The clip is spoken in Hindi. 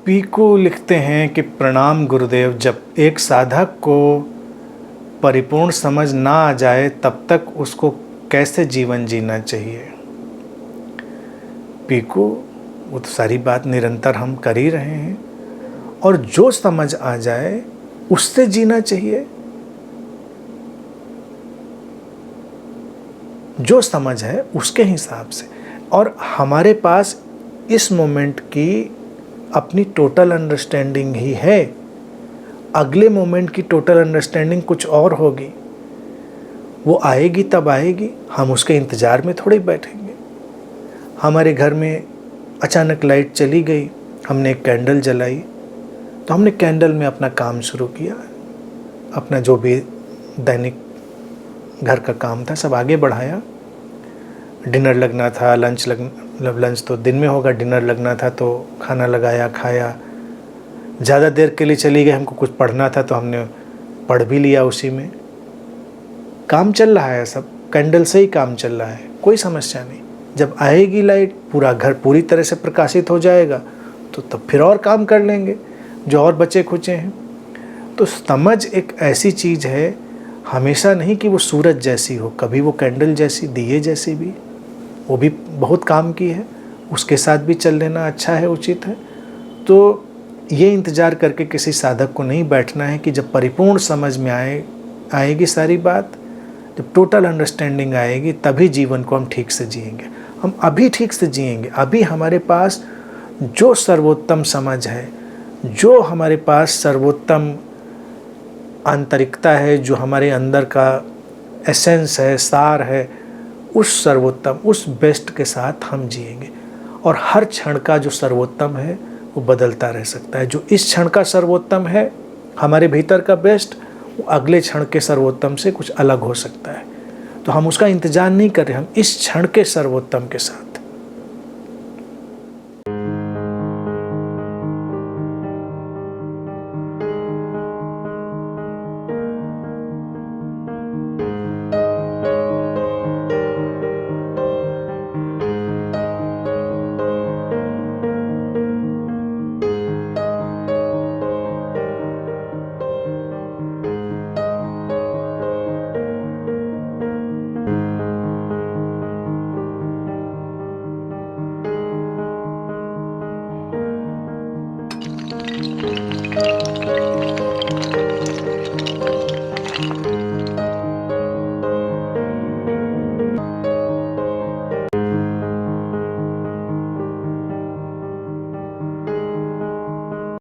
पीकू लिखते हैं कि प्रणाम गुरुदेव, जब एक साधक को परिपूर्ण समझ ना आ जाए तब तक उसको कैसे जीवन जीना चाहिए। पीकू, वो तो सारी बात निरंतर हम कर ही रहे हैं, और जो समझ आ जाए उससे जीना चाहिए। जो समझ है उसके हिसाब से, और हमारे पास इस मोमेंट की अपनी टोटल अंडरस्टैंडिंग ही है। अगले मोमेंट की टोटल अंडरस्टैंडिंग कुछ और होगी, वो आएगी तब आएगी, हम उसके इंतज़ार में थोड़ी बैठेंगे। हमारे घर में अचानक लाइट चली गई, हमने एक कैंडल जलाई, तो हमने कैंडल में अपना काम शुरू किया, अपना जो भी दैनिक घर का काम था सब आगे बढ़ाया। डिनर लगना था, लंच तो दिन में होगा, डिनर लगना था तो खाना लगाया, खाया। ज़्यादा देर के लिए चली गई, हमको कुछ पढ़ना था तो हमने पढ़ भी लिया उसी में। काम चल रहा है, सब कैंडल से ही काम चल रहा है, कोई समस्या नहीं। जब आएगी लाइट, पूरा घर पूरी तरह से प्रकाशित हो जाएगा, तो तब फिर और काम कर लेंगे जो और बचे खुचे हैं। तो समझ एक ऐसी चीज़ है, हमेशा नहीं कि वो सूरज जैसी हो, कभी वो कैंडल जैसी, दिए जैसी भी, वो भी बहुत काम की है, उसके साथ भी चल लेना अच्छा है, उचित है। तो ये इंतज़ार करके किसी साधक को नहीं बैठना है कि जब परिपूर्ण समझ में आएगी सारी बात, जब टोटल अंडरस्टैंडिंग आएगी, तभी जीवन को हम ठीक से जिएंगे। हम अभी ठीक से जिएंगे, अभी हमारे पास जो सर्वोत्तम समझ है, जो हमारे पास सर्वोत्तम आंतरिकता है, जो हमारे अंदर का एसेंस है, सार है, उस सर्वोत्तम, उस बेस्ट के साथ हम जिएंगे। और हर क्षण का जो सर्वोत्तम है वो बदलता रह सकता है। जो इस क्षण का सर्वोत्तम है, हमारे भीतर का बेस्ट, वो अगले क्षण के सर्वोत्तम से कुछ अलग हो सकता है। तो हम उसका इंतजार नहीं कर रहे, हम इस क्षण के सर्वोत्तम के साथ।